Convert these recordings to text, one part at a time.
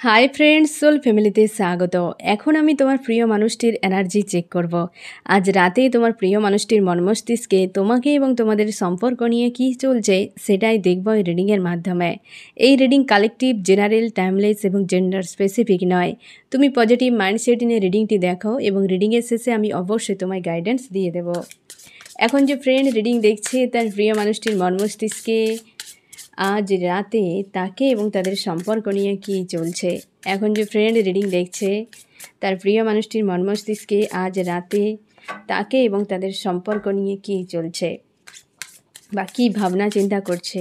Hi friends, soul ফ্যামিলিতে স্বাগত। এখন আমি তোমার প্রিয় মানুষটির এনার্জি চেক করব। আজ রাতে তোমার প্রিয় মানুষটির মনমস্তিষ্কে তোমাকে এবং তোমাদের সম্পর্ক নিয়ে কী চলছে সেটাই দেখব এই রিডিংয়ের মাধ্যমে। এই রিডিং কালেকটিভ, জেনারেল, টাইমলেস এবং জেন্ডার স্পেসিফিক নয়। তুমি পজিটিভ মাইন্ডসেট নিয়ে রিডিংটি দেখো এবং রিডিংয়ের শেষে আমি অবশ্যই তোমায় গাইডেন্স দিয়ে দেব। এখন যে ফ্রেন্ড রিডিং দেখছে তার প্রিয় মানুষটির মনমস্তিষ্কে আজ রাতে তাকে এবং তাদের সম্পর্ক নিয়ে কী চলছে। এখন যে ফ্রেন্ড রিডিং দেখছে তার প্রিয় মানুষটির মর্মস্তিষ্কে আজ রাতে তাকে এবং তাদের সম্পর্ক নিয়ে কী চলছে বা কী ভাবনা চিন্তা করছে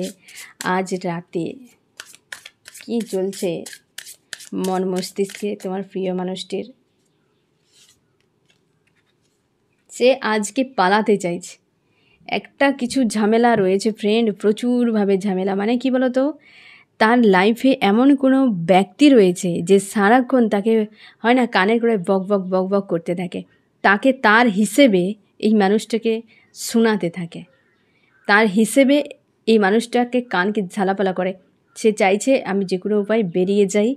আজ রাতে কী চলছে মন মস্তিষ্কে তোমার প্রিয় মানুষটির। সে আজকে পালাতে চাইছে, একটা কিছু ঝামেলা রয়েছে ফ্রেন্ড, প্রচুরভাবে ঝামেলা। মানে কি বলো তো, তার লাইফে এমন কোনো ব্যক্তি রয়েছে যে সারাক্ষণ তাকে হয় না কানের করে বক বক বক বক করতে থাকে, তাকে তার হিসেবে এই মানুষটাকে শোনাতে থাকে, তার হিসেবে এই মানুষটাকে কানকে ঝালাপালা করে। সে চাইছে আমি যে কোনো উপায় বেরিয়ে যাই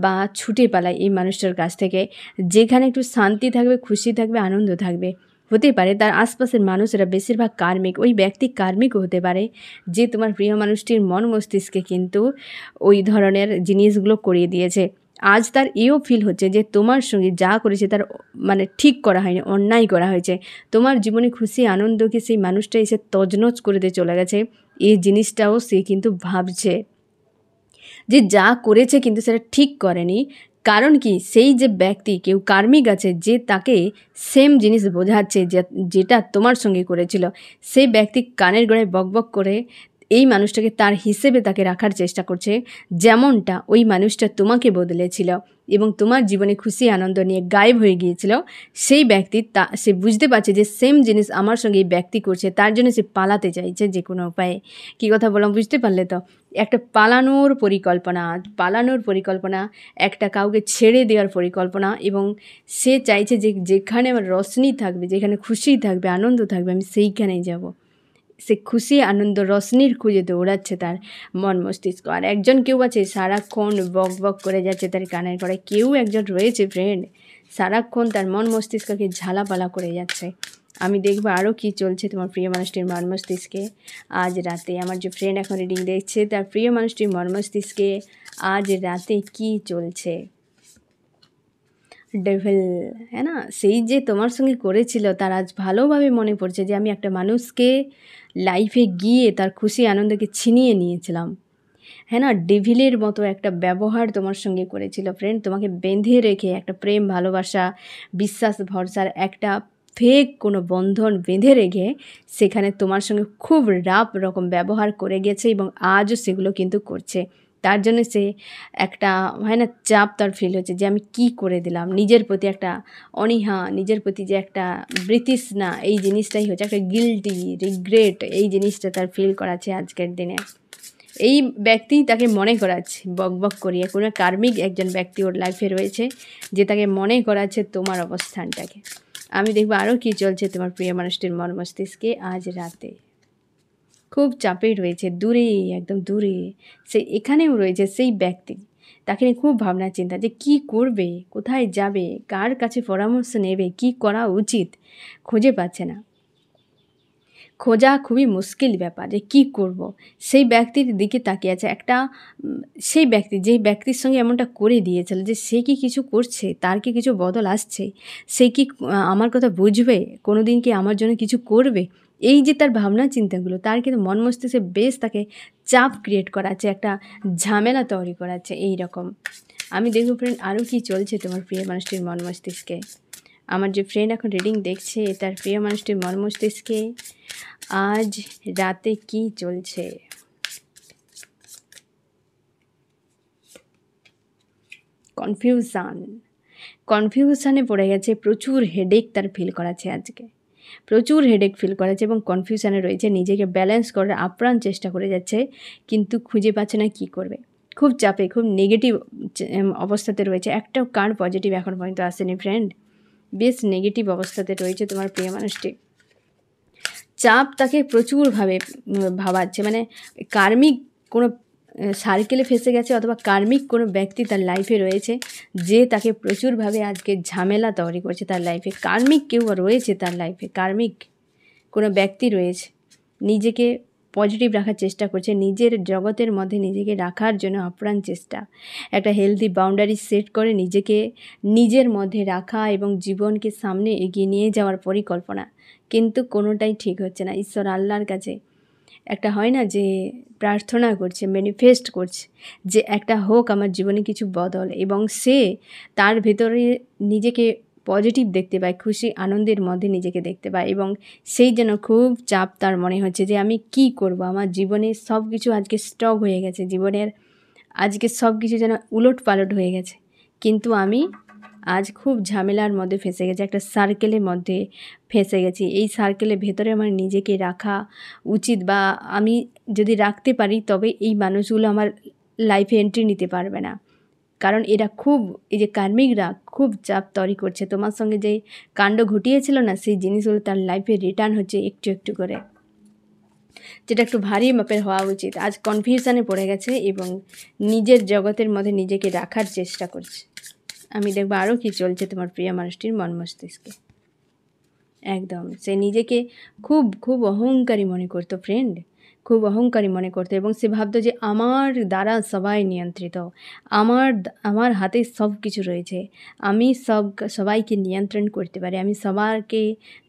বা ছুটে পালাই এই মানুষটার কাছ থেকে, যেখানে একটু শান্তি থাকবে, খুশি থাকবে, আনন্দ থাকবে। হতে পারে তার আশপাশের মানুষেরা বেশিরভাগ কার্মিক, ওই ব্যক্তি কার্মিকও হতে পারে যে তোমার প্রিয় মানুষটির মন মস্তিষ্কে কিন্তু ওই ধরনের জিনিসগুলো করিয়ে দিয়েছে। আজ তার এও ফিল হচ্ছে যে তোমার সঙ্গে যা করেছে তার মানে ঠিক করা হয়নি, অন্যায় করা হয়েছে। তোমার জীবনে খুশি আনন্দকে সেই মানুষটা এসে তছনছ করে দিয়ে চলে গেছে, এই জিনিসটাও সে কিন্তু ভাবছে যে যা করেছে কিন্তু সেটা ঠিক করেনি। কারণ কি, সেই যে ব্যক্তি কেউ কার্মিক আছে যে তাকে সেম জিনিস বোঝাচ্ছে যেটা তোমার সঙ্গে করেছিল, সেই ব্যক্তি কানের গোড়ায় বকবক করে এই মানুষটাকে তার হিসেবে তাকে রাখার চেষ্টা করছে, যেমনটা ওই মানুষটা তোমাকে বদলেছিল এবং তোমার জীবনে খুশি আনন্দ নিয়ে গায়েব হয়ে গিয়েছিল। সেই ব্যক্তি সে বুঝতে পারছে যে সেম জিনিস আমার সঙ্গে এই ব্যক্তি করছে, তার জন্য সে পালাতে চাইছে যে কোনো উপায়ে। কী কথা বললাম বুঝতে পারলে তো? একটা পালানোর পরিকল্পনা, একটা কাউকে ছেড়ে দেওয়ার পরিকল্পনা, এবং সে চাইছে যে যেখানে আমার রশনি থাকবে, যেখানে খুশি থাকবে, আনন্দ থাকবে, আমি সেইখানেই যাব। সে খুশি আনন্দ রশনির খুঁজে দৌড়াচ্ছে তার মন মস্তিষ্ক। আর একজন কেউ আছে সারাক্ষণ বক বক করে যাচ্ছে তার কানের করে, কেউ একজন রয়েছে ফ্রেন্ড সারাক্ষণ তার মন মস্তিষ্ককে ঝালাপালা করে যাচ্ছে। আমি দেখবো আরও কী চলছে তোমার প্রিয় মানুষটির মন মস্তিষ্কে আজ রাতে। আমার যে ফ্রেন্ড এখন রিডিং দেখছে তার প্রিয় মানুষটির মন মস্তিষ্কে আজ রাতে কী চলছে। ডেভিল, হ্যাঁ না, সেই যে তোমার সঙ্গে করেছিল তার আজ ভালোভাবে মনে পড়ছে যে আমি একটা মানুষকে লাইফে গিয়ে তার খুশি আনন্দকে ছিনিয়ে নিয়েছিলাম। হ্যাঁ না, ডেভিলের মতো একটা ব্যবহার তোমার সঙ্গে করেছিল ফ্রেন্ড, তোমাকে বেঁধে রেখে একটা প্রেম, ভালোবাসা, বিশ্বাস, ভরসার একটা ফেক কোনো বন্ধন বেঁধে রেখে সেখানে তোমার সঙ্গে খুব রাফ রকম ব্যবহার করে গেছে এবং আজও সেগুলো কিন্তু করছে। তার জন্য সে একটা হয় না চাপ তার ফিল হচ্ছে যে আমি কি করে দিলাম, নিজের প্রতি একটা অনীহা, নিজের প্রতি যে একটা বৃতৃষ্ণা, এই জিনিসটাই হচ্ছে একটা গিল্টি, রিগ্রেট, এই জিনিসটা তার ফিল করাচ্ছে আজকের দিনে। এই ব্যক্তি তাকে মনে করাচ্ছে বক বক করিয়ে, কোনো কার্মিক একজন ব্যক্তি ওর লাইফে রয়েছে যে তাকে মনে করাচ্ছে তোমার অবস্থানটাকে। আমি দেখবো আরও কী চলছে তোমার প্রিয় মানুষটির মন মস্তিষ্কে আজ রাতে। খুব চাপে রয়েছে, দূরে, একদম দূরে। সে এখানেও রয়েছে সেই ব্যক্তি, তাকে নিয়ে খুব ভাবনা চিন্তা যে কী করবে, কোথায় যাবে, কার কাছে পরামর্শ নেবে, কি করা উচিত খুঁজে পাচ্ছে না। খোঁজা খুবই মুশকিল ব্যাপার যে কী করব। সেই ব্যক্তির দিকে তাকিয়ে আছে একটা সেই ব্যক্তি যেই ব্যক্তির সঙ্গে এমনটা করে দিয়েছিল, যে সে কি কিছু করছে, তার কি কিছু বদল আসছে, সে কি আমার কথা বুঝবে, কোনো দিন কি আমার জন্য কিছু করবে। এই যে তার ভাবনা চিন্তাগুলো, তার কিন্তু মন মস্তিষ্কে বেশ তাকে চাপ ক্রিয়েট করাচ্ছে, একটা ঝামেলা তৈরি করাচ্ছে এই রকম। আমি দেখব ফ্রেন্ড আরও কী চলছে তোমার প্রিয় মানুষটির মন মস্তিষ্কে। আমার যে ফ্রেন্ড এখন রিডিং দেখছে তার প্রিয় মানুষটির মন মস্তিষ্কে আজ রাতে কি চলছে। কনফিউশনে পড়ে গেছে, প্রচুর হেডেক তার ফিল করাচ্ছে আজকে, প্রচুর হেডেক ফিল করাচ্ছে এবং কনফিউশনে রয়েছে, নিজেকে ব্যালেন্স করার আপ্রাণ চেষ্টা করে যাচ্ছে কিন্তু খুঁজে পাচ্ছে না কী করবে। খুব চাপে, খুব নেগেটিভ অবস্থাতে রয়েছে, একটাও কার্ড পজিটিভ এখন পর্যন্ত আসেনি ফ্রেন্ড, বেশ নেগেটিভ অবস্থাতে রয়েছে তোমার প্রিয় মানুষটি। চাপ তাকে প্রচুরভাবে ভাবাচ্ছে, মানে কার্মিক কোনো সার্কেলে ফেসে গেছে, অথবা কার্মিক কোনো ব্যক্তি তার লাইফে রয়েছে যে তাকে প্রচুরভাবে আজকে ঝামেলা তৈরি করছে তার লাইফে। কার্মিক কেউ রয়েছে তার লাইফে, কার্মিক কোনো ব্যক্তি রয়েছে, নিজেকে পজিটিভ রাখার চেষ্টা করছে, নিজের জগতের মধ্যে নিজেকে রাখার জন্য আপ্রাণ চেষ্টা, একটা হেলদি বাউন্ডারি সেট করে নিজেকে নিজের মধ্যে রাখা এবং জীবনকে সামনে এগিয়ে নিয়ে যাওয়ার পরিকল্পনা, কিন্তু কোনোটাই ঠিক হচ্ছে না। ঈশ্বর আল্লাহর কাছে একটা হয় না যে প্রার্থনা করছে, ম্যানিফেস্ট করছে যে একটা হোক আমার জীবনে কিছু বদল, এবং সে তার ভেতরে নিজেকে পজিটিভ দেখতে পায়, খুশি আনন্দের মধ্যে নিজেকে দেখতে পায়, এবং সেই যেন খুব চাপ তার মনে হচ্ছে যে আমি কি করব, আমার জীবনে সব কিছু আজকে স্টক হয়ে গেছে, জীবনের আজকে সব কিছু যেন উলট পালট হয়ে গেছে, কিন্তু আমি আজ খুব ঝামেলার মধ্যে ফেঁসে গেছি, একটা সার্কেলের মধ্যে ফেঁসে গেছি। এই সার্কেলের ভেতরে আমার নিজেকে রাখা উচিত, বা আমি যদি রাখতে পারি তবে এই মানুষগুলো আমার লাইফে এন্ট্রি নিতে পারবে না, কারণ এরা খুব, এই যে কার্মিকরা খুব চাপ তৈরি করছে। তোমার সঙ্গে যে কাণ্ড ঘটিয়েছিল না, সেই জিনিসগুলো তার লাইফে রিটার্ন হচ্ছে একটু একটু করে, যেটা একটু ভারী মাপের হওয়া উচিত। আজ কনফিউশনে পড়ে গেছে এবং নিজের জগতের মধ্যে নিজেকে রাখার চেষ্টা করছে। আমি দেখবো আরও কি চলছে তোমার প্রিয় মানুষটির মন মস্তিষ্কে। একদম সে নিজেকে খুব খুব অহংকারী মনে করতো ফ্রেন্ড, খুব অহংকারী মনে করতো, এবং সে ভাবতো যে আমার দ্বারা সবাই নিয়ন্ত্রিত, আমার হাতে সব কিছু রয়েছে, আমি সবাইকে নিয়ন্ত্রণ করতে পারি, আমি সবাইকে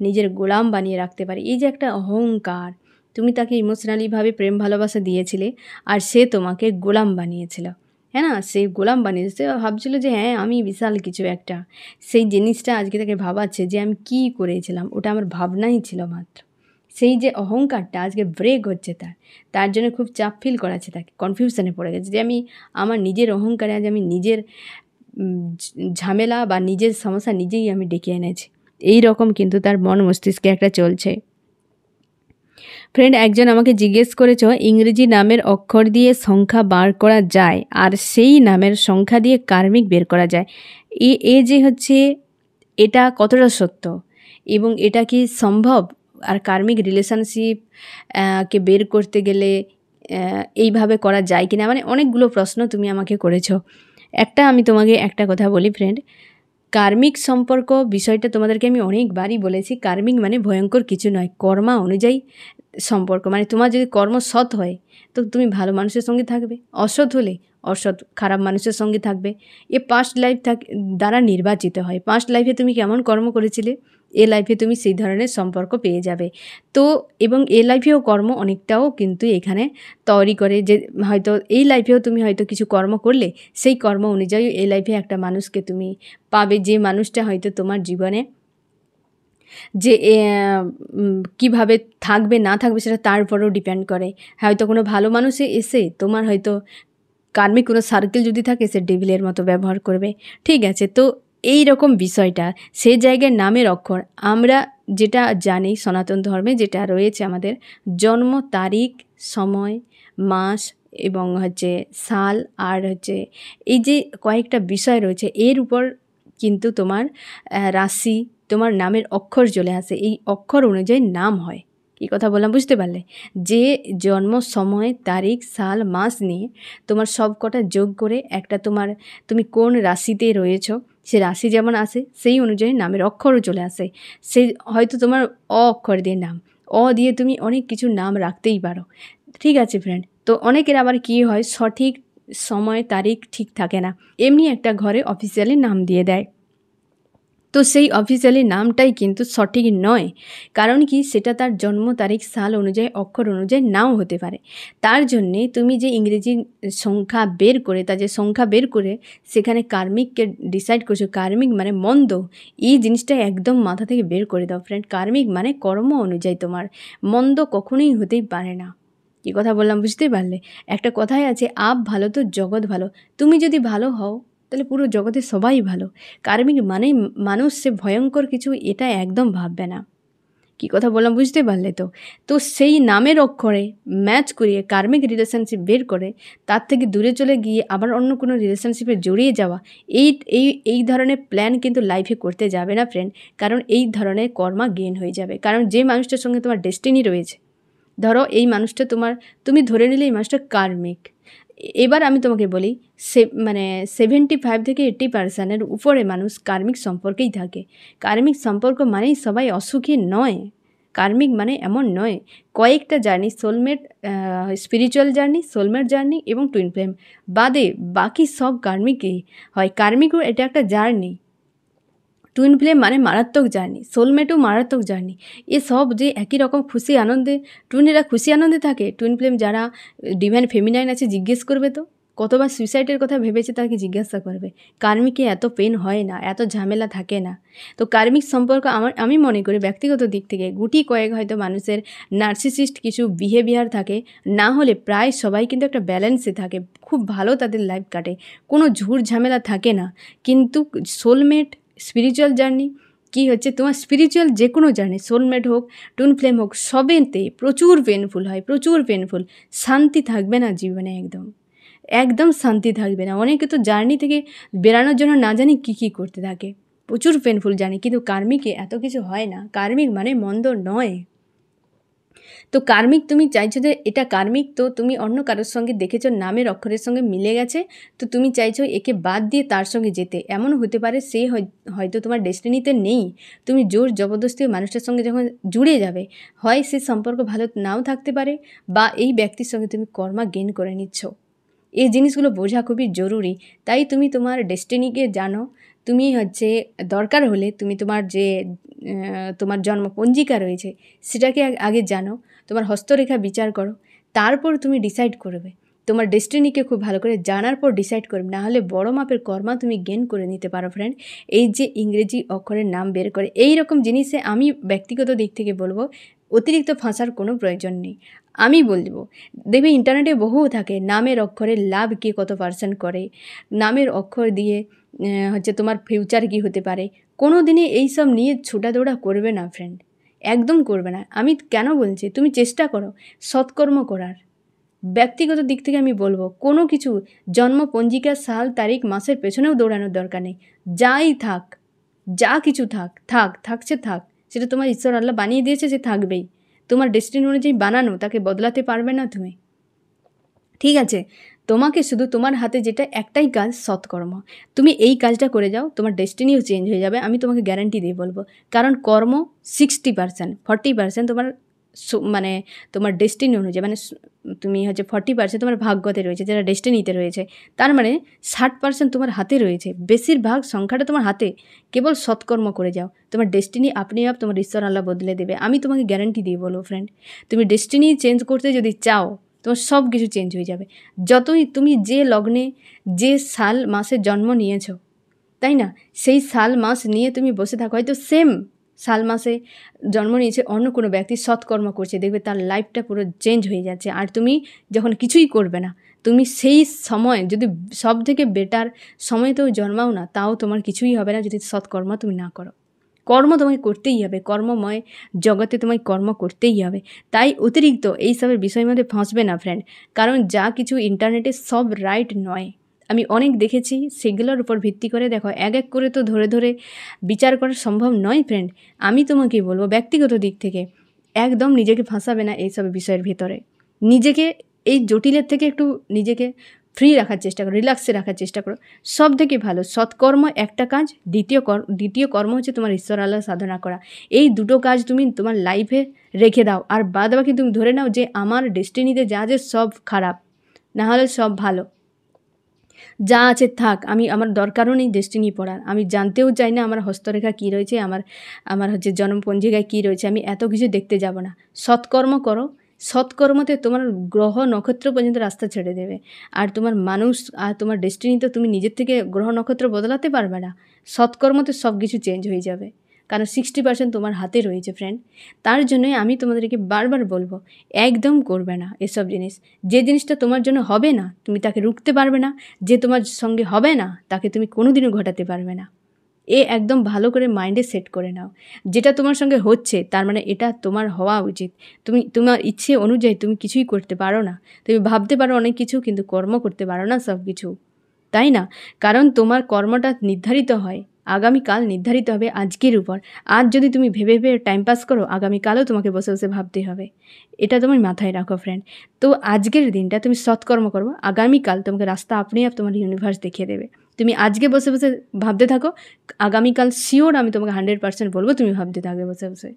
নিজের গোলাম বানিয়ে রাখতে পারি। এই যে একটা অহংকার, তুমি তাকে ইমোশনালিভাবে প্রেম ভালোবাসা দিয়েছিলে আর সে তোমাকে গোলাম বানিয়েছিল, হ্যাঁ না, সেই গোলাম বানিয়েছে। সে ভাবছিল যে হ্যাঁ আমি বিশাল কিছু একটা, সেই জিনিসটা আজকে তাকে ভাবাচ্ছে যে আমি কি করেছিলাম, ওটা আমার ভাবনাই ছিল মাত্র। সেই যে অহংকারটা আজকে ব্রেক হচ্ছে তার জন্য খুব চাপ ফিল করাচ্ছে, তাকে কনফিউশনে পড়ে গেছে যে আমি আমার নিজের অহংকারে আজ আমি নিজের ঝামেলা বা নিজের সমস্যা নিজেই আমি ডেকে এনেছি। এই রকম কিন্তু তার মন মস্তিষ্কে একটা চলছে। ফ্রেন্ড, একজন আমাকে জিজ্ঞেস করেছ ইংরেজি নামের অক্ষর দিয়ে সংখ্যা বার করা যায় আর সেই নামের সংখ্যা দিয়ে কার্মিক বের করা যায়, এ যে হচ্ছে এটা কতটা সত্য এবং এটা কি সম্ভব, আর কার্মিক রিলেশনশিপ কে বের করতে গেলে এইভাবে করা যায় কিনা, মানে অনেকগুলো প্রশ্ন তুমি আমাকে করেছো। আমি তোমাকে একটা কথা বলি ফ্রেন্ড, কার্মিক সম্পর্ক বিষয়টা তোমাদেরকে আমি অনেকবারই বলেছি। কার্মিক মানে ভয়ঙ্কর কিছু নয়, কর্মা অনুযায়ী সম্পর্ক, মানে তোমার যদি কর্ম সৎ হয় তো তুমি ভালো মানুষের সঙ্গে থাকবে, অসৎ হলে অসৎ খারাপ মানুষের সঙ্গে থাকবে। এ পাস্ট লাইফ দ্বারা নির্বাচিত হয়, পাস্ট লাইফে তুমি কেমন কর্ম করেছিলে এ লাইফে তুমি সেই ধরনের সম্পর্ক পেয়ে যাবে। তো এবং এ লাইফেও কর্ম অনেকটাও কিন্তু এখানে তৈরি করে, যে হয়তো এই লাইফেও তুমি হয়তো কিছু কর্ম করলে সেই কর্ম অনুযায়ী এই লাইফে একটা মানুষকে তুমি পাবে, যে মানুষটা হয়তো তোমার জীবনে যে কিভাবে থাকবে না থাকবে সেটা তার উপরেও ডিপেন্ড করে। হয়তো কোনো ভালো মানুষে এসে তোমার হয়তো কার্মিক কোনো সার্কেল যদি থাকে সে ডেভিলের মতো ব্যবহার করবে, ঠিক আছে। তো এই রকম বিষয়টা সে জায়গায় নামের অক্ষর, আমরা যেটা জানি সনাতন ধর্মে যেটা রয়েছে আমাদের জন্ম তারিখ, সময়, মাস এবং হচ্ছে সাল, আর হচ্ছে এই যে কয়েকটা বিষয় রয়েছে এর উপর কিন্তু তোমার রাশি, তোমার নামের অক্ষর চলে আসে, এই অক্ষর অনুযায়ী নাম হয়। কী কথা বললাম বুঝতে পারলে? যে জন্ম সময়, তারিখ, সাল, মাস নিয়ে তোমার সব কটা যোগ করে একটা তুমি কোন রাশিতে রয়েছ সে রাশি যেমন আসে সেই অনুযায়ী নামের অক্ষরও চলে আসে। সেই হয়তো তোমার অ অক্ষর দিয়ে নাম, অ দিয়ে তুমি অনেক কিছু নাম রাখতেই পারো, ঠিক আছে ফ্রেন্ড। তো অনেকের আবার কী হয়, সঠিক সময় তারিখ ঠিক থাকে না, এমনি একটা ঘরে অফিসিয়ালি নাম দিয়ে দেয়, তো সেই অফিসিয়ালি নামটাই কিন্তু সঠিক নয়। কারণ কি, সেটা তার জন্ম তারিখ, সাল অনুযায়ী, অক্ষর অনুযায়ী নাও হতে পারে। তার জন্যে তুমি যে ইংরেজি সংখ্যা বের করে, তা যে সংখ্যা বের করে সেখানে কার্মিককে ডিসাইড করছো, কার্মিক মানে মন্দ, এই জিনিসটা একদম মাথা থেকে বের করে দাও ফ্রেন্ড। কার্মিক মানে কর্ম অনুযায়ী তোমার, মন্দ কখনোই হতেই পারে না। কী কথা বললাম বুঝতেই পারলে? একটা কথাই আছে, আপ ভালো তো জগৎ ভালো। তুমি যদি ভালো হও তাহলে পুরো জগতে সবাই ভালো। কার্মিক মানে মানুষ সে ভয়ঙ্কর কিছু, এটা একদম ভাববে না। কী কথা বললাম বুঝতে পারলে? তো সেই নামের অক্ষরে ম্যাচ করিয়ে কার্মিক রিলেশনশিপ বের করে তার থেকে দূরে চলে গিয়ে আবার অন্য কোনো রিলেশনশিপে জড়িয়ে যাওয়া, এই ধরনের প্ল্যান কিন্তু লাইফে করতে যাবে না ফ্রেন্ড। কারণ এই ধরনের কর্মা গেইন হয়ে যাবে। কারণ যে মানুষটার সঙ্গে তোমার ডেস্টিনি রয়েছে, ধরো এই মানুষটা তুমি ধরে নিলে এই মানুষটা কার্মিক, এবার আমি তোমাকে বলি, মানে 75 থেকে 80% উপরে মানুষ কার্মিক সম্পর্কেই থাকে। কার্মিক সম্পর্ক মানেই সবাই অসুখী নয়। কার্মিক মানে এমন নয়। কয়েকটা journey, soulmate, spiritual journey, soulmate journey এবং টুইন ফ্লেম বাদে বাকি সব কার্মিকই হয়। কার্মিকও এটা একটা জার্নি। টুইন ফ্লেম মানে মারাত্মক জার্নি, সোলমেটও মারাত্মক জার্নি। এসব যে একই রকম খুশি আনন্দে, টুইনেরা খুশি আনন্দে থাকে। টুইন ফ্লেম যারা ডিভাইন ফেমিনাইন আছে জিজ্ঞেস করবে তো, কতবার সুইসাইডের কথা ভেবেছে তাকে জিজ্ঞাসা করবে। কার্মিকে এত পেন হয় না, এত ঝামেলা থাকে না। তো কার্মিক সম্পর্ক আমি মনে করি ব্যক্তিগত দিক থেকে গুটি কয়েক হয়তো মানুষের নার্সিসিস্ট কিছু বিহেভিয়ার থাকে, না হলে প্রায় সবাই কিন্তু একটা ব্যালেন্সে থাকে, খুব ভালো তাদের লাইফ কাটে, কোনো ঝুট ঝামেলা থাকে না। কিন্তু সোলমেট, স্পিরিচুয়াল জার্নি কি হচ্ছে, তোমার স্পিরিচুয়াল যে কোনো জার্নি, সোলমেট হোক, টুইন ফ্লেম হোক, সবেতে প্রচুর পেনফুল হয়, প্রচুর পেনফুল। শান্তি থাকবে না জীবনে, একদম শান্তি থাকবে না। অনেকে তো জার্নি থেকে বেরানোর জন্য না জানি কী করতে থাকে, প্রচুর পেনফুল জার্নি। কিন্তু কার্মিকে এত কিছু হয় না। কার্মিক মানে মন্দ নয়। তো কার্মিক তুমি চাইছো যে এটা কার্মিক, তো তুমি অন্য কারোর সঙ্গে দেখেছো নামের অক্ষরের সঙ্গে মিলে গেছে, তো তুমি চাইছো একে বাদ দিয়ে তার সঙ্গে যেতে। এমনও হতে পারে সে হয়তো তোমার ডেস্টিনিতে নেই। তুমি জোর জবরদস্তি মানুষটার সঙ্গে যখন জুড়ে যাবে, হয় সে সম্পর্ক ভালো নাও থাকতে পারে, বা এই ব্যক্তির সঙ্গে তুমি কর্মা গেইন করে নিচ্ছ। এই জিনিসগুলো বোঝা খুবই জরুরি। তাই তুমি তোমার ডেস্টিনিকে জানো। তুমি দরকার হলে তুমি তোমার যে তোমার জন্মপঞ্জিকা রয়েছে সেটাকে আগে জানো, তোমার হস্তরেখা বিচার করো, তারপর তুমি ডিসাইড করবে। তোমার ডেস্টিনিকে খুব ভালো করে জানার পর ডিসাইড করবে, না হলে বড় মাপের কর্মা তুমি গেইন করে নিতে পারো ফ্রেন্ড। এই যে ইংরেজি অক্ষরের নাম বের করে, এই রকম জিনিসে আমি ব্যক্তিগত দিক থেকে বলবো অতিরিক্ত ফাঁসার কোনো প্রয়োজন নেই। আমি বলবো, দেখবে ইন্টারনেটে বহু থাকে নামের অক্ষরের লাভ কে কত পার্সেন্ট করে, নামের অক্ষর দিয়ে তোমার ফিউচার কি হতে পারে। কোনো দিনে এইসব নিয়ে ছোটাদৌড়া করবে না ফ্রেন্ড, একদম করবে না। আমি কেন বলছি, তুমি চেষ্টা করো সৎকর্ম করার। ব্যক্তিগত দিক থেকে আমি বলবো কোনো কিছু জন্ম পঞ্জিকা, সাল, তারিখ, মাসের পেছনেও দৌড়ানোর দরকার নেই। যাই থাক, যা কিছু থাকছে থাক, সেটা তোমার ঈশ্বর আল্লাহ বানিয়ে দিয়েছে, সে থাকবেই। তোমার ডেস্টিনি অনুযায়ী বানানো, তাকে বদলাতে পারবে না তুমি, ঠিক আছে? তোমাকে শুধু তোমার হাতে যেটা একটাই কাজ, সৎকর্ম। তুমি এই কাজটা করে যাও, তোমার ডেস্টিনিও চেঞ্জ হয়ে যাবে, আমি তোমাকে গ্যারান্টি দিয়ে বলবো। কারণ কর্ম 60%, 40% তোমার মানে তোমার ডেস্টিনি অনুযায়ী, মানে তুমি 40% তোমার ভাগ্যতে রয়েছে, যেটা ডেস্টিনিতে রয়েছে। তার মানে 60% তোমার হাতে রয়েছে, বেশিরভাগ সংখ্যাটা তোমার হাতে। কেবল সৎকর্ম করে যাও, তোমার ডেস্টিনি আপনি তোমার ঈশ্বর আল্লাহ বদলে দেবে, আমি তোমাকে গ্যারান্টি দিয়ে বলবো ফ্রেন্ড। তুমি ডেস্টিনি চেঞ্জ করতে যদি চাও, তোমার সব কিছু চেঞ্জ হয়ে যাবে। যতই তুমি যে লগ্নে, যে সাল মাসে জন্ম নিয়েছো, তাই না, সেই সাল মাস নিয়ে তুমি বসে থাকো, হয়তো সেম সাল মাসে জন্ম নিয়েছে অন্য কোনো ব্যক্তি, সৎকর্ম করছে, দেখবে তার লাইফটা পুরো চেঞ্জ হয়ে যাচ্ছে। আর তুমি যখন কিছুই করবে না, তুমি সেই সময় যদি সব থেকে বেটার সময়তেও জন্মাও না, তাও তোমার কিছুই হবে না যদি সৎকর্ম তুমি না করো। কর্ম তোমাকে করতেই হবে, কর্মময় জগতে তোমায় কর্ম করতেই হবে। তাই অতিরিক্ত এইসবের বিষয়ের মধ্যে ফাঁসবে না ফ্রেন্ড, কারণ যা কিছু ইন্টারনেটে সব রাইট নয়। আমি অনেক দেখেছি, সেগুলোর উপর ভিত্তি করে দেখো, এক এক করে তো ধরে ধরে বিচার করা সম্ভব নয় ফ্রেন্ড। আমি তোমাকে বলবো ব্যক্তিগত দিক থেকে একদম নিজেকে ফাঁসাবে না এইসব বিষয়ের ভিতরে। নিজেকে এই জটিলের থেকে একটু নিজেকে ফ্রি রাখার চেষ্টা করো, রিল্যাক্সে রাখার চেষ্টা করো। সব থেকে ভালো সৎকর্ম একটা কাজ, দ্বিতীয় কর্ম হচ্ছে তোমার ঈশ্বর আল্লাহ সাধনা করা। এই দুটো কাজ তুমি তোমার লাইফে রেখে দাও, আর বাদ বাকি তুমি ধরে নাও যে আমার ডেস্টিনিতে যা আছে সব খারাপ, না হলে সব ভালো। যা আছে থাক, আমার দরকারও নেই ডেস্টিনি পড়ার, আমি জানতেও চাই না আমার হস্তরেখা কী রয়েছে, আমার জন্মপঞ্জিকায় কী রয়েছে, আমি এত কিছু দেখতে যাব না। সৎকর্ম করো, সৎকর্মতে তোমার গ্রহ নক্ষত্র পর্যন্ত রাস্তা ছেড়ে দেবে। আর তোমার মানুষ আর তোমার ডেস্টিনিতে তুমি নিজের থেকে গ্রহ নক্ষত্র বদলাতে পারবে না। সৎকর্মতে সব কিছু চেঞ্জ হয়ে যাবে, কারণ 60% তোমার হাতে রয়েছে ফ্রেন্ড। তার জন্যই আমি তোমাদেরকে বারবার বলবো, একদম করবে না এসব জিনিস। যে জিনিসটা তোমার জন্য হবে না তুমি তাকে রুখতে পারবে না, যে তোমার সঙ্গে হবে না তাকে তুমি কোনোদিনও ঘটাতে পারবে না। একদম ভালো করে মাইন্ডে সেট করে নাও। যেটা তোমার সঙ্গে হচ্ছে তার মানে এটা তোমার হওয়া উচিত। তোমার ইচ্ছে অনুযায়ী তুমি কিছুই করতে পারো না। তুমি ভাবতে পারো অনেক কিছু, কিন্তু কর্ম করতে পারো না সব কিছু, তাই না? কারণ তোমার কর্মটা নির্ধারিত হয় আগামীকাল নির্ধারিত হবে আজকের উপর। আজ যদি তুমি ভেবে ভেবে টাইম পাস করো, আগামীকালও তোমাকে বসে বসে ভাবতে হবে। এটা তুমি মাথায় রাখো ফ্রেন্ড। তো আজকের দিনটা তুমি সৎকর্ম করো, আগামীকাল তোমাকে রাস্তা আপনি আপ তোমার ইউনিভার্স দেখিয়ে দেবে। তুমি আজকে বসে বসে ভাবতে থাকো, আগামীকাল শিওর আমি তোমাকে 100% বলবো তুমি ভাবতে থাকবে বসে বসে।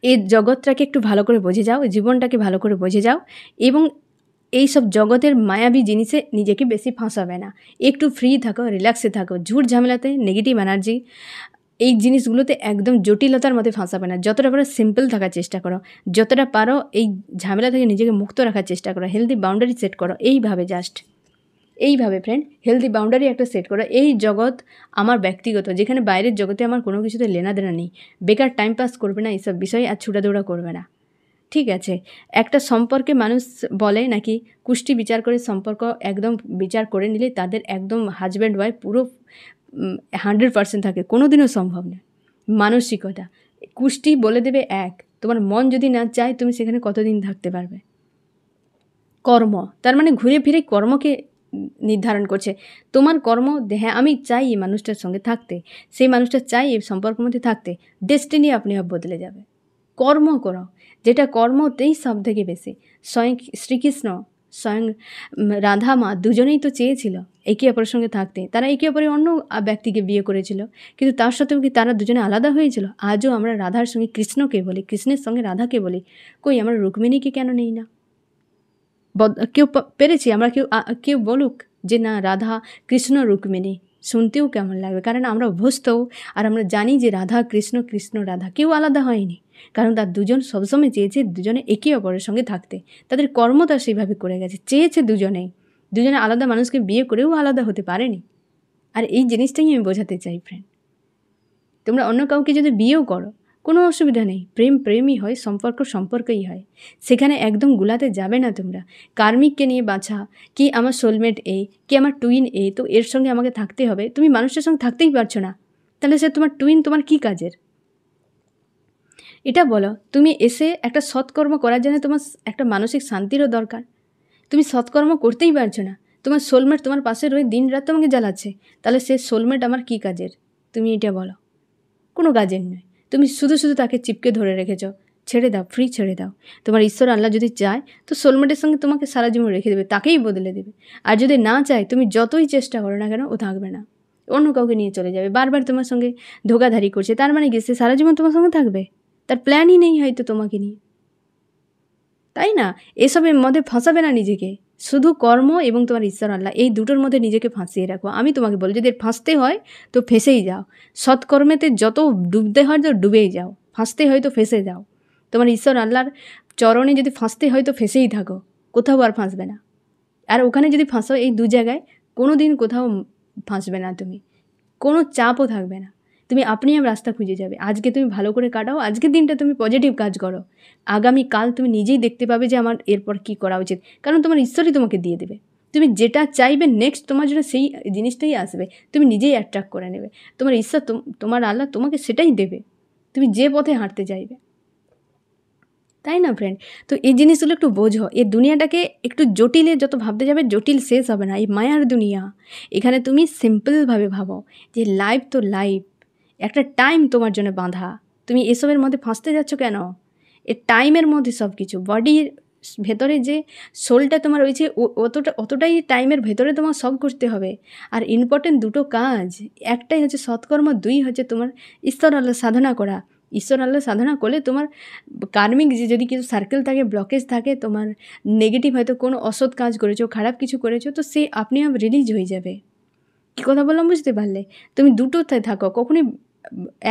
এই জগৎটাকে একটু ভালো করে বুঝে যাও, জীবনটাকে ভালো করে বুঝে যাও, এবং এই সব জগতের মায়াবী জিনিসে নিজেকে বেশি ফাঁসাবে না। একটু ফ্রি থাকো, রিল্যাক্সে থাকো। ঝুট ঝামেলাতে, নেগেটিভ এনার্জি, এই জিনিসগুলোতে একদম জটিলতার মধ্যে ফাঁসাবে না। যতটা পারো সিম্পল থাকার চেষ্টা করো, যতটা পারো এই ঝামেলা থেকে নিজেকে মুক্ত রাখার চেষ্টা করো। হেলদি বাউন্ডারি সেট করো, এইভাবে জাস্ট এইভাবে ফ্রেন্ড, হেলদি বাউন্ডারি একটা সেট করো। এই জগৎ আমার ব্যক্তিগত, যেখানে বাইরের জগতে আমার কোনো কিছুতে লেনা দেনা নেই। বেকার টাইম পাস করবে না এইসব বিষয়ে, আর ছুটাদৌড়া করবে না, ঠিক আছে? একটা সম্পর্কে মানুষ বলে নাকি কুষ্টি বিচার করে সম্পর্ক একদম বিচার করে নিলে তাদের একদম হাজব্যান্ড ওয়াইফ পুরো 100% থাকে, কোনো দিনও সম্ভব নয়। মানসিকতা কুষ্টি বলে দেবে এক, তোমার মন যদি না চায় তুমি সেখানে কতদিন থাকতে পারবে। কর্ম, তার মানে ঘুরে ফিরে কর্মকে নির্ধারণ করছে। তোমার কর্ম, হ্যাঁ আমি চাই এই মানুষটার সঙ্গে থাকতে, সেই মানুষটা চাই এই সম্পর্কের মধ্যে থাকতে, ডেস্টিনি আপনি আপ বদলে যাবে। কর্ম করো, যেটা কর্মতেই সব থেকে বেশি। স্বয়ং শ্রীকৃষ্ণ, স্বয়ং রাধা মা দুজনেই তো চেয়েছিল একে অপরের সঙ্গে থাকতে। তারা একে অপরের অন্য ব্যক্তিকে বিয়ে করেছিল, কিন্তু তার সত্ত্বেও কি তারা দুজনে আলাদা হয়েছিল? আজও আমরা রাধার সঙ্গে কৃষ্ণকে বলি, কৃষ্ণের সঙ্গে রাধাকে বলি। কই আমরা রুক্মিণীকে কেন নেই না? কেউ পেরেছি আমরা, কেউ বলুক যে না রাধা কৃষ্ণ রুক্মিণী, শুনতেও কেমন লাগবে, কারণ আমরা অভ্যস্তও, আর আমরা জানি যে রাধা কৃষ্ণ, কৃষ্ণ রাধা, কেউ আলাদা হয়নি, কারণ তার দুজন সবসময় চেয়েছে দুজনে একে অপরের সঙ্গে থাকতে। তাদের কর্মটা সেইভাবে করে গেছে, চেয়েছে দুজনে আলাদা মানুষকে বিয়ে করেও আলাদা হতে পারেনি। আর এই জিনিসটাই আমি বোঝাতে চাই ফ্রেন্ড। তোমরা অন্য কাউকে যদি বিয়েও করো কোনো অসুবিধা নেই, প্রেম প্রেমই হয়, সম্পর্ক সম্পর্কই হয়, সেখানে একদম গুলাতে যাবে না তোমরা। কার্মিককে নিয়ে বাছা, কি আমার সোলমেট এ, কি আমার টুইন এ, তো এর সঙ্গে আমাকে থাকতে হবে। তুমি মানুষের সঙ্গে থাকতেই পারছো না, তাহলে সে তোমার টুইন তোমার কী কাজের? এটা বলো। তুমি এসে একটা সৎকর্ম করার জন্য তোমার একটা মানসিক শান্তিরও দরকার। তুমি সৎকর্ম করতেই পারছো না, তোমার সোলমেট তোমার পাশে রয়ে দিন রাত তোমাকে জ্বালাচ্ছে, তাহলে সে সোলমেট আমার কী কাজের? তুমি এটা বলো। কোনো কাজের নয়। তুমি শুধু শুধু তাকে চিপকে ধরে রেখেছ। ছেড়ে দাও, ফ্রি ছেড়ে দাও। তোমার ঈশ্বর আল্লাহ যদি চায় তো সোলমেটের সঙ্গে তোমাকে সারা জীবন রেখে দেবে, তাকেই বদলে দেবে। আর যদি না চায়, তুমি যতই চেষ্টা করো না কেন, ও থাকবে না, অন্য কাউকে নিয়ে চলে যাবে। বারবার তোমার সঙ্গে ধোকাধারি করছে, তার মানে কি সে সারা জীবন তোমার সঙ্গে থাকবে? তার প্ল্যানই নেই হয়তো তোমাকে নিয়ে, তাই না? এসবের মধ্যে ফাঁসাবে না নিজেকে। শুধু কর্ম এবং তোমার ঈশ্বর আল্লাহ, এই দুটোর মধ্যে নিজেকে ফাঁসিয়ে রাখো। আমি তোমাকে বলি, যদি ফাঁসতে হয় তো ফেঁসেই যাও। সৎকর্মেতে যত ডুবতে হয় তো ডুবেই যাও, ফাঁসতে হয় তো ফেঁসে যাও। তোমার ঈশ্বর আল্লাহর চরণে যদি ফাঁসতে হয় তো ফেঁসেই থাকো, কোথাও আর ফাঁসবে না। আর ওখানে যদি ফাঁসো, এই দু জায়গায় কোনো দিন কোথাও ফাঁসবে না তুমি, কোনো চাপও থাকবে না। তুমি আপনি রাস্তা খুঁজে যাবে। আজকে তুমি ভালো করে কাটাও, আজকের দিনটা তুমি পজিটিভ কাজ করো, আগামীকাল তুমি নিজেই দেখতে পাবে যে আমার এরপর কী করা উচিত, কারণ তোমার ঈশ্বরই তোমাকে দিয়ে দেবে। তুমি যেটা চাইবে নেক্সট তোমার জন্য সেই জিনিসটাই আসবে, তুমি নিজেই অ্যাট্রাক্ট করে নেবে। তোমার ঈশ্বর, তোমার আল্লাহ তোমাকে সেটাই দেবে, তুমি যে পথে হাঁটতে চাইবে, তাই না ফ্রেন্ড? তো এই জিনিসগুলো একটু বোঝো। এই দুনিয়াটাকে একটু জটিলে যত ভাবতে যাবে, জটিল শেষ হবে না। এই মায়ার দুনিয়া, এখানে তুমি সিম্পলভাবে ভাবো যে লাইফ তো লাইফ, একটা টাইম তোমার জন্য বাঁধা। তুমি এসবের মধ্যে ফাঁসতে যাচ্ছ কেন? এ টাইমের মধ্যে সব কিছু, বডির ভেতরে যে সোলটা তোমার রয়েছে অতটাই টাইমের ভেতরে তোমার সব করতে হবে। আর ইম্পর্টেন্ট দুটো কাজ, একটাই হচ্ছে সৎকর্ম, দুই হচ্ছে তোমার ঈশ্বর আল্লাহ সাধনা করা। ঈশ্বর আল্লাহ সাধনা করলে তোমার কার্মিক যদি কিছু সার্কেল থাকে, ব্লকেজ থাকে, তোমার নেগেটিভ হয়তো কোনো অসৎ কাজ করেছো, খারাপ কিছু করেছো, তো সে আপনি আপ রিলিজ হয়ে যাবে। কী কথা বললাম বুঝতে পারলে? তুমি দুটোতে থাকো, কখনই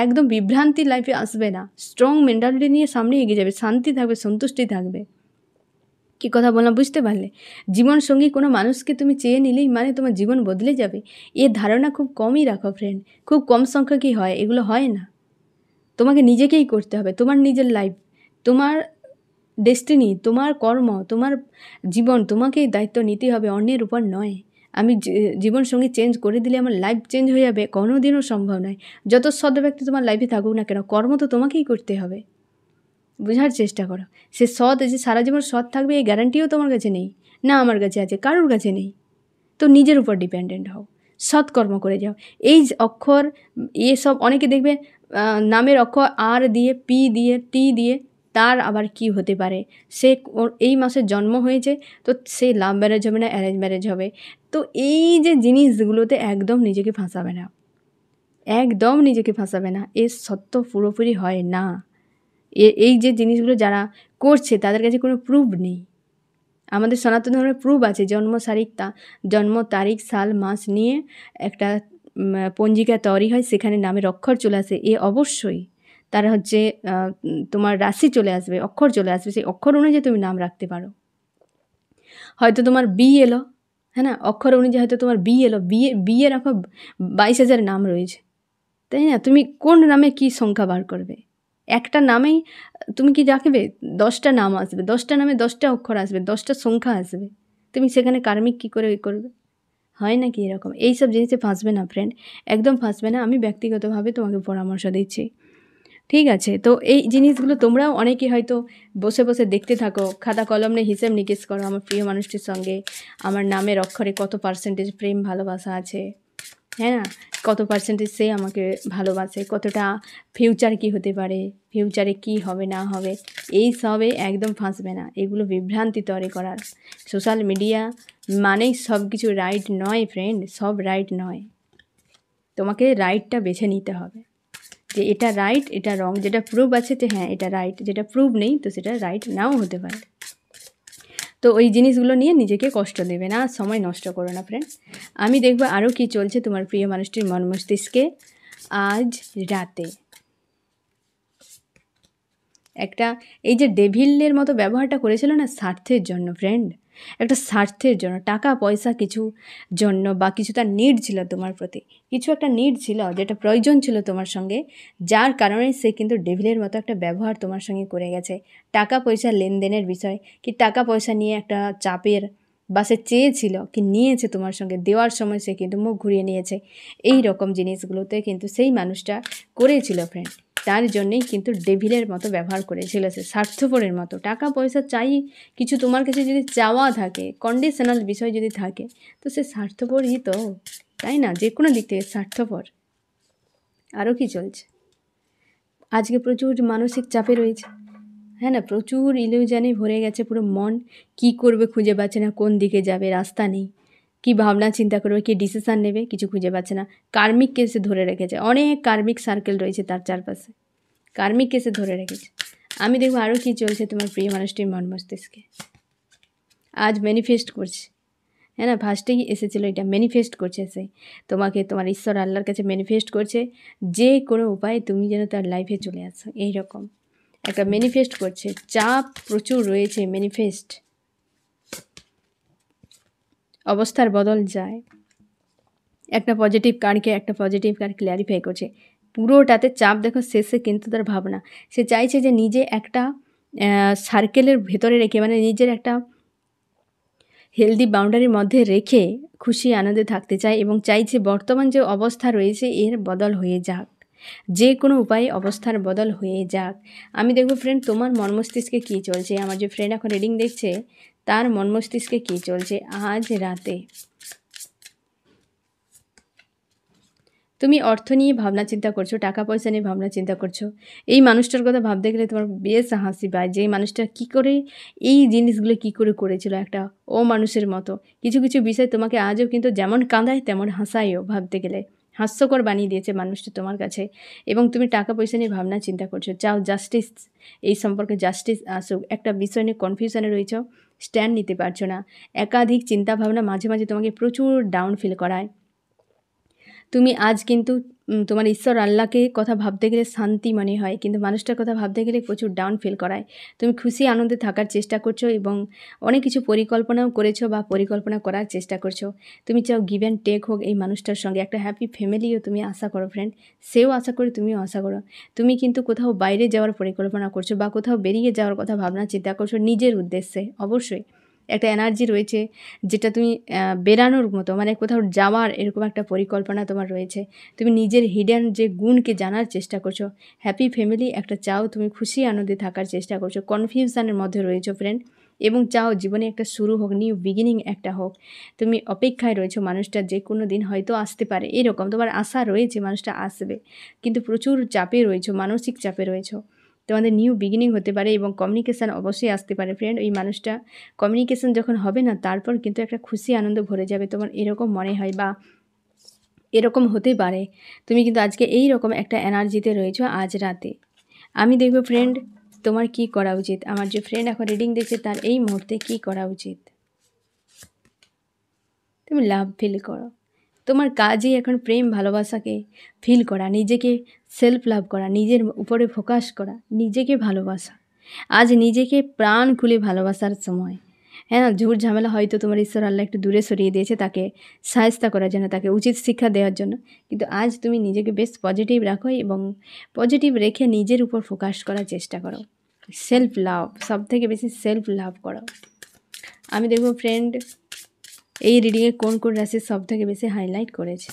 একদম বিভ্রান্তি লাইফে আসবে না। স্ট্রং মেন্টালিটি নিয়ে সামনে এগিয়ে যাবে, শান্তি থাকবে, সন্তুষ্টি থাকবে। কী কথা বললাম বুঝতে পারলে? জীবনসঙ্গী কোনো মানুষকে তুমি চেয়ে নিলেই মানে তোমার জীবন বদলে যাবে, এ ধারণা খুব কমই রাখো ফ্রেন্ড, খুব কম সংখ্যকই হয়, এগুলো হয় না। তোমাকে নিজেকেই করতে হবে, তোমার নিজের লাইফ, তোমার ডেস্টিনি, তোমার কর্ম, তোমার জীবন, তোমাকেই দায়িত্ব নিতে হবে, অন্যের উপর নয়। আমি জীবনসঙ্গী চেঞ্জ করে দিলে আমার লাইফ চেঞ্জ হয়ে যাবে, কোনো দিনও সম্ভব নয়। যত সৎ ব্যক্তি তোমার লাইফে থাকুক না কেন, কর্ম তো তোমাকেই করতে হবে। বোঝার চেষ্টা করো। সে সৎ, যে সারা জীবন সৎ থাকবে এই গ্যারান্টিও তোমার কাছে নেই, না আমার কাছে আছে, কারোর কাছে নেই। তো নিজের উপর ডিপেন্ডেন্ট হও। সৎকর্ম করে যাও। এই যে অক্ষর এসব অনেকে দেখবে নামের অক্ষর আর দিয়ে, পি দিয়ে, টি দিয়ে, তার আবার কি হতে পারে? সে এই মাসে জন্ম হয়েছে, তো সে লাভ ম্যারেজ হবে না অ্যারেঞ্জ ম্যারেজ হবে। তো এই যে জিনিসগুলোতে একদম নিজেকে ফাঁসাবে না, একদম নিজেকে ফাঁসাবে না। এর সত্য পুরোপুরি হয় না। এই যে জিনিসগুলো যারা করছে তাদের কাছে কোনো প্রুফ নেই। আমাদের সনাতন ধর্মের প্রুফ আছে, জন্ম তারিখ, সাল, মাস নিয়ে একটা পঞ্জিকা তৈরি হয়, সেখানে নামের অক্ষর চলে আসে। অবশ্যই তার হচ্ছে তোমার রাশি চলে আসবে, অক্ষর চলে আসবে, সেই অক্ষর অনুযায়ী তুমি নাম রাখতে পারো। হয়তো তোমার বি এলো, হ্যাঁ না, অক্ষর অনুযায়ী হয়তো তোমার বি এলো, বিয়ে রাখো 22,000 নাম রয়েছে, তাই না? তুমি কোন নামে কি সংখ্যা বার করবে? একটা নামেই তুমি কি রাখবে? 10টা নাম আসবে, 10টা নামে 10টা অক্ষর আসবে, 10টা সংখ্যা আসবে। তুমি সেখানে কার্মিক কী করে করবে? হয় নাকি এরকম? এইসব জিনিসে ফাঁসবে না ফ্রেন্ড, একদম ফাঁসবে না। আমি ব্যক্তিগতভাবে তোমাকে পরামর্শ দিচ্ছি, ঠিক আছে? তো এই জিনিসগুলো তোমরাও অনেকে হয়তো বসে বসে দেখতে থাকো, খাতা কলম নিয়ে হিসেব নিকেশ করো, আমার প্রিয় মানুষটির সঙ্গে আমার নামের অক্ষরে কত পার্সেন্টেজ প্রেম ভালোবাসা আছে, হ্যাঁ না, কত পার্সেন্টেজ সে আমাকে ভালোবাসে, কতটা ফিউচার কি হতে পারে, ফিউচারে কি হবে না হবে, এই সবে একদম ফাঁসবে না। এগুলো বিভ্রান্তি তৈরি করার। সোশ্যাল মিডিয়া মানেই সব কিছু রাইট নয় ফ্রেন্ড, সব রাইট নয়। তোমাকে রাইটটা বেছে নিতে হবে, যে এটা রাইট, এটা রং। যেটা প্রুফ আছে যে হ্যাঁ এটা রাইট, যেটা প্রুফ নেই তো সেটা রাইট নাও হতে পারে। তো ওই জিনিসগুলো নিয়ে নিজেকে কষ্ট দেবে না, সময় নষ্ট করো না ফ্রেন্ড। আমি দেখবো আরও কি চলছে তোমার প্রিয় মানুষটির মন মস্তিষ্কে আজ রাতে। একটা এই যে ডেভিলের মতো ব্যবহারটা করেছিল না, স্বার্থের জন্য ফ্রেন্ড, একটা স্বার্থের জন্য, টাকা পয়সা কিছু জন্য, বা কিছু তার নিড ছিল তোমার প্রতি, কিছু একটা নিড ছিল, যেটা প্রয়োজন ছিল তোমার সঙ্গে, যার কারণে সে কিন্তু ডেভিলের মতো একটা ব্যবহার তোমার সঙ্গে করে গেছে। টাকা পয়সা লেনদেনের বিষয়, কি টাকা পয়সা নিয়ে একটা চাপের, বা সে চেয়েছিল কি নিয়েছে তোমার সঙ্গে, দেওয়ার সময় সে কিন্তু মুখ ঘুরিয়ে নিয়েছে। এই রকম জিনিসগুলোতে কিন্তু সেই মানুষটা করেছিল ফ্রেন্ড, তার জন্যেই কিন্তু ডেভিলের মতো ব্যবহার করেছিল সে, স্বার্থপরের মতো। টাকা পয়সা চাই, কিছু তোমার কাছে যদি চাওয়া থাকে, কন্ডিশনাল বিষয় যদি থাকে, তো সে স্বার্থপরই তো, তাই না? যে কোনো দিক থেকে স্বার্থপর। আরও কি চলছে? আজকে প্রচুর মানসিক চাপে রয়েছে, হ্যাঁ না, প্রচুর ইলিউশনে ভরে গেছে পুরো মন। কি করবে খুঁজে পাচ্ছে না, কোন দিকে যাবে রাস্তা নেই, কি ভাবনা চিন্তা করবে, কি ডিসিশান নেবে কিছু খুঁজে পাচ্ছে না। কার্মিক কেসে ধরে রেখেছে, অনেক কার্মিক সার্কেল রয়েছে তার চারপাশে, কার্মিক কেসে ধরে রেখেছে। আমি দেখবো আরও কী চলছে তোমার প্রিয় মানুষটির মন মস্তিষ্কে। আজ ম্যানিফেস্ট করছে, হ্যাঁ না, ফার্স্টেই এসেছিলো এটা, ম্যানিফেস্ট করছে সে তোমাকে, তোমার ঈশ্বর আল্লাহর কাছে ম্যানিফেস্ট করছে, যে কোনো উপায়ে তুমি যেন তার লাইফে চলে আসো, এইরকম একটা ম্যানিফেস্ট করছে। চাপ প্রচুর রয়েছে, ম্যানিফেস্ট, অবস্থার বদল যায়। একটা পজিটিভ কার্ডকে একটা পজিটিভ কার্ড ক্ল্যারিফাই করছে, পুরোটাতে চাপ। দেখো শেষে কিন্তু তার ভাবনা, সে চাইছে যে নিজে একটা সার্কেলের ভেতরে রেখে, মানে নিজের একটা হেলদি বাউন্ডারির মধ্যে রেখে খুশি আনন্দে থাকতে চায়, এবং চাইছে বর্তমান যে অবস্থা রয়েছে এর বদল হয়ে যাক, যে কোনো উপায়ে অবস্থার বদল হয়ে যাক। আমি দেখব ফ্রেন্ড তোমার মন মস্তিষ্কে কী চলছে, আমার যে ফ্রেন্ড এখন রিডিং দেখছে তার মন মস্তিষ্কে কী চলছে আজ রাতে। তুমি অর্থ নিয়ে ভাবনা চিন্তা করছো, টাকা পয়সা নিয়ে ভাবনা চিন্তা করছো। এই মানুষটার কথা ভাবতে গেলে তোমার বেশ হাসি পায়, যে এই মানুষটা কী করে এই জিনিসগুলো কী করে করেছিল, একটা মানুষের মতো। কিছু কিছু বিষয় তোমাকে আজও কিন্তু যেমন কাঁদায় তেমন হাসায়ও, ভাবতে গেলে হাস্যকর বানিয়ে দিয়েছে মানুষটা তোমার কাছে। এবং তুমি টাকা পয়সা নিয়ে ভাবনা চিন্তা করছো, চাও জাস্টিস, এই সম্পর্কে জাস্টিস আসুক। একটা বিষয় নিয়ে কনফিউশনে রয়েছ, স্ট্যান্ড নিতে পারছো না। একাধিক চিন্তাভাবনা মাঝে মাঝে তোমাকে প্রচুর ডাউন ফিল করায়। তুমি আজ কিন্তু তোমার ঈশ্বর আল্লাহকে কথা ভাবতে গেলে শান্তি মনে হয়, কিন্তু মানুষটার কথা ভাবতে গেলে প্রচুর ডাউন ফিল করায়। তুমি খুশি আনন্দে থাকার চেষ্টা করছো, এবং অনেক কিছু পরিকল্পনাও করেছো বা পরিকল্পনা করার চেষ্টা করছো। তুমি চাও গিভ অ্যান্ড টেক হোক এই মানুষটার সঙ্গে, একটা হ্যাপি ফ্যামিলিও তুমি আশা করো ফ্রেন্ড, সেও আশা করে তুমিও আশা করো। তুমি কিন্তু কোথাও বাইরে যাওয়ার পরিকল্পনা করছো, বা কোথাও বেরিয়ে যাওয়ার কথা ভাবনা চিন্তা করছো নিজের উদ্দেশ্যে। অবশ্যই একটা এনার্জি রয়েছে যেটা তুমি বেরানোর মতো, মানে কোথাও যাওয়ার এরকম একটা পরিকল্পনা তোমার রয়েছে। তুমি নিজের হিডেন যে গুণকে জানার চেষ্টা করছো, হ্যাপি ফ্যামিলি একটা চাও, তুমি খুশি আনন্দে থাকার চেষ্টা করছো। কনফিউশনের মধ্যে রয়েছো ফ্রেন্ড, এবং চাও জীবনে একটা শুরু হোক, নিউ বিগিনিং একটা হোক। তুমি অপেক্ষায় রয়েছো মানুষটা যে কোনো দিন হয়তো আসতে পারে, এরকম তোমার আশা রয়েছে মানুষটা আসবে, কিন্তু প্রচুর চাপে রয়েছো, মানসিক চাপে রয়েছো। তোমাদের নিউ বিগিনিং হতে পারে এবং কমিউনিকেশান অবশ্যই আসতে পারে ফ্রেন্ড। ওই মানুষটা কমিউনিকেশান যখন হবে না, তারপর কিন্তু একটা খুশি আনন্দ ভরে যাবে তোমার, এরকম মনে হয় বা এরকম হতে পারে। তুমি কিন্তু আজকে এই রকম একটা এনার্জিতে রয়েছো আজ রাতে। আমি দেখবো ফ্রেন্ড তোমার কি করা উচিত। আমার যে ফ্রেন্ড এখন রিডিং দেখছে তার এই মুহূর্তে কি করা উচিত। তুমি লাভ ফিল করো। তোমার কাজই এখন প্রেম ভালোবাসাকে ফিল করা, নিজেকে সেলফ লাভ করা, নিজের উপরে ফোকাস করা, নিজেকে ভালোবাসা। আজ নিজেকে প্রাণ খুলে ভালোবাসার সময়। হ্যাঁ, ঝুট ঝামেলা হয়তো তোমার ঈশ্বর আল্লাহ একটু দূরে সরিয়ে দিয়েছে তাকে সাহায্য করার জন্য, তাকে উচিত শিক্ষা দেওয়ার জন্য, কিন্তু আজ তুমি নিজেকে বেশ পজিটিভ রাখো এবং পজিটিভ রেখে নিজের উপর ফোকাস করার চেষ্টা করো। সেলফ লাভ, সব থেকে বেশি সেলফ লাভ করো। আমি দেখবো ফ্রেন্ড এই রিডিংয়ে কোন কোন রাশি সব থেকে বেশি হাইলাইট করেছে।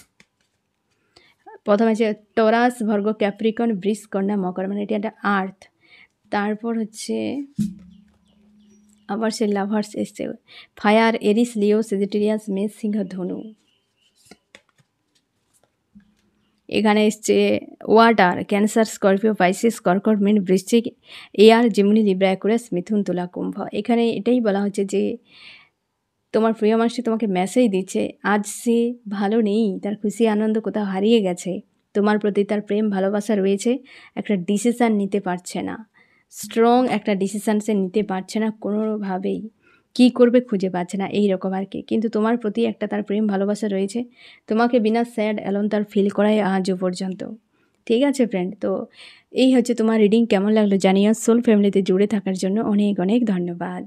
প্রথমে আছে টরাস, ভার্গো, ক্যাপ্রিকন, বৃষ, কন্যা, মকর, মানে এটা একটা আর্থ। তারপর হচ্ছে আবার সে লাভার্স এসছে, ফায়ার, এরিস, লিও, সেজিটেরিয়াস, মেষ, সিংহ, ধনু। এখানে এসছে ওয়াটার, ক্যান্সার, স্করপিও, পাইসিস, কর্কট, মীন, বৃশ্চিক, এয়ার, জিমনি, লিব্রা, অ্যাকুয়ারিয়াস, মিথুন, তুলা, কুম্ভ। এখানে এটাই বলা হচ্ছে যে তোমার প্রিয় মানুষটি তোমাকে মেসেজ দিচ্ছে আজ সে ভালো নেই, তার খুশি আনন্দ কোথাও হারিয়ে গেছে, তোমার প্রতি তার প্রেম ভালোবাসা রয়েছে, একটা ডিসিশান নিতে পারছে না, স্ট্রং একটা ডিসিশান সে নিতে পারছে না কোনোভাবেই, কী করবে খুঁজে পাচ্ছে না, এই রকম আর কি। কিন্তু তোমার প্রতি একটা তার প্রেম ভালোবাসা রয়েছে, তোমাকে বিনা স্যাড অ্যালোন তার ফিল করায় আজও পর্যন্ত। ঠিক আছে ফ্রেন্ড, তো এই হচ্ছে তোমার রিডিং। কেমন লাগলো জানিও। সোল ফ্যামিলিতে জুড়ে থাকার জন্য অনেক অনেক ধন্যবাদ।